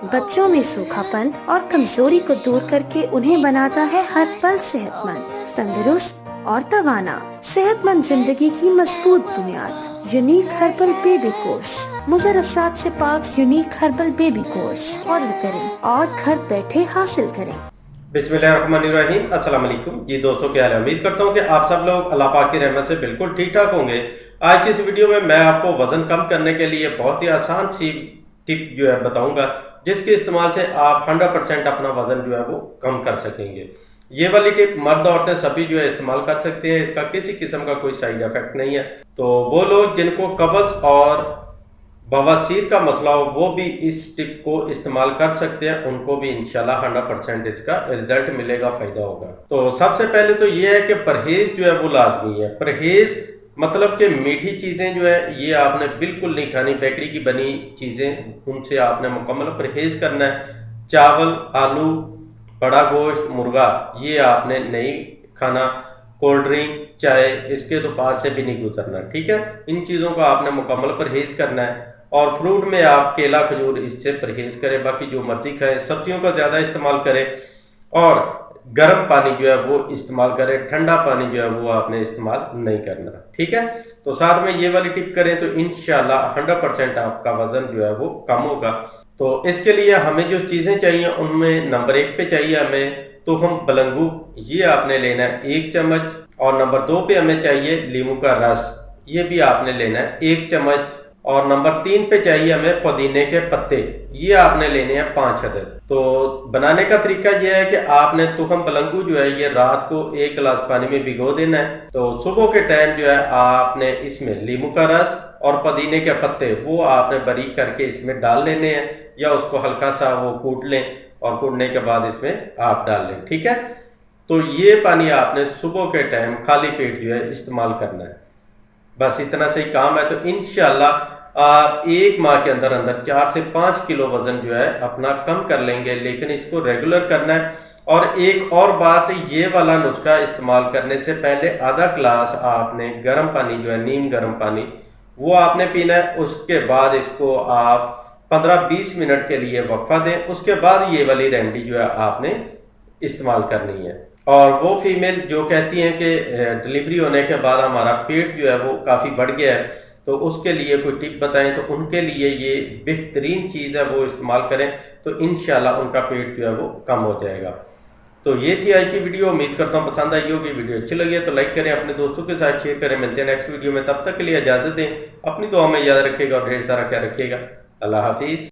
बच्चों में सूखापन और कमजोरी को दूर करके उन्हें बनाता है हर पल सेहतमंद, तंदुरुस्त और तवाना। सेहतमंद जिंदगी की मजबूत बुनियाद। Unique herbal baby course. मुज़र असरात से पाक unique herbal baby course order करें और घर बैठे हासिल करें। बिस्मिल्लाहिर्रहमानिर्रहीम। अस्सलाम वालेकुम जी दोस्तों, क्या हाल है? उम्मीद करता हूँ कि आप सब लोग अल्लाह पाक की रहमत से बिल्कुल ठीक ठाक होंगे। आज की इस वीडियो में मैं आपको वजन कम करने के लिए बहुत ही आसान सी टिप जो है बताऊंगा, जिसके इस्तेमाल से आप 100% अपना वजन जो है वो कम कर सकेंगे। ये वाली टिप मर्द औरतें सभी जो है इस्तेमाल कर सकते हैं। इसका किसी किस्म का कोई साइड इफेक्ट नहीं है। तो वो लोग जिनको कब्ज और बवासीर का मसला हो वो भी इस टिप को इस्तेमाल कर सकते हैं, उनको भी इंशाल्लाह 100% इसका रिजल्ट मिलेगा, फायदा होगा। तो सबसे पहले तो ये है कि परहेज जो है वो लाजमी है। परहेज मतलब कि मीठी चीज़ें जो है ये आपने बिल्कुल नहीं खानी। बेकरी की बनी चीज़ें उनसे आपने मुकम्मल परहेज करना है। चावल, आलू, बड़ा गोश्त, मुर्गा ये आपने नहीं खाना। कोल्ड ड्रिंक, चाय इसके तो पास से भी नहीं गुजरना, ठीक है। इन चीज़ों का आपने मुकम्मल परहेज करना है। और फ्रूट में आप केला, खजूर इससे परहेज करें, बाकी जो मर्जी खाएं। सब्जियों का ज़्यादा इस्तेमाल करें और गर्म पानी जो है वो इस्तेमाल करें। ठंडा पानी जो है वो आपने इस्तेमाल नहीं करना, ठीक है। तो साथ में ये वाली टिप करें तो इंशाल्लाह 100% आपका वजन जो है वो कम होगा। तो इसके लिए हमें जो चीज़ें चाहिए उनमें नंबर 1 पे चाहिए हमें तो हम बलंगू, ये आपने लेना है 1 चम्मच। और नंबर 2 पे हमें चाहिए लीमू का रस, ये भी आपने लेना है 1 चम्मच। और नंबर 3 पे चाहिए हमें पुदीने के पत्ते, ये आपने लेने हैं 5 अदद। तो बनाने का तरीका यह है कि आपने तुखम बलंगू जो है ये रात को 1 गिलास पानी में भिगो देना है। तो सुबह के टाइम जो है आपने इसमें लीमू का रस और पुदीने के पत्ते वो आपने बारीक करके इसमें डाल लेने हैं, या उसको हल्का सा वो कूट लें और कूटने के बाद इसमें आप डाल लें, ठीक है। तो ये पानी आपने सुबह के टाइम खाली पेट जो है इस्तेमाल करना है। बस इतना सही काम है। तो इंशाल्लाह आप 1 माह के अंदर अंदर 4 से 5 किलो वजन जो है अपना कम कर लेंगे, लेकिन इसको रेगुलर करना है। और एक और बात, ये वाला नुस्खा इस्तेमाल करने से पहले आधा गिलास आपने गर्म पानी जो है नीम गर्म पानी वो आपने पीना है। उसके बाद इसको आप 15-20 मिनट के लिए वक्फा दें। उसके बाद ये वाली रेमेडी जो है आपने इस्तेमाल करनी है। और वो फीमेल जो कहती हैं कि डिलीवरी होने के बाद हमारा पेट जो है वो काफ़ी बढ़ गया है, तो उसके लिए कोई टिप बताएं, तो उनके लिए ये बेहतरीन चीज़ है, वो इस्तेमाल करें तो इंशाल्लाह उनका पेट जो है वो कम हो जाएगा। तो ये थी आज की वीडियो। उम्मीद करता हूँ पसंद आई होगी। वीडियो अच्छी लगी है तो लाइक करें, अपने दोस्तों के साथ शेयर करें। मिलते हैं नेक्स्ट वीडियो में, तब तक के लिए इजाज़त दें। अपनी दुआ में याद रखिएगा और ढेर सारा ख्याल रखिएगा। अल्लाह हाफिज़।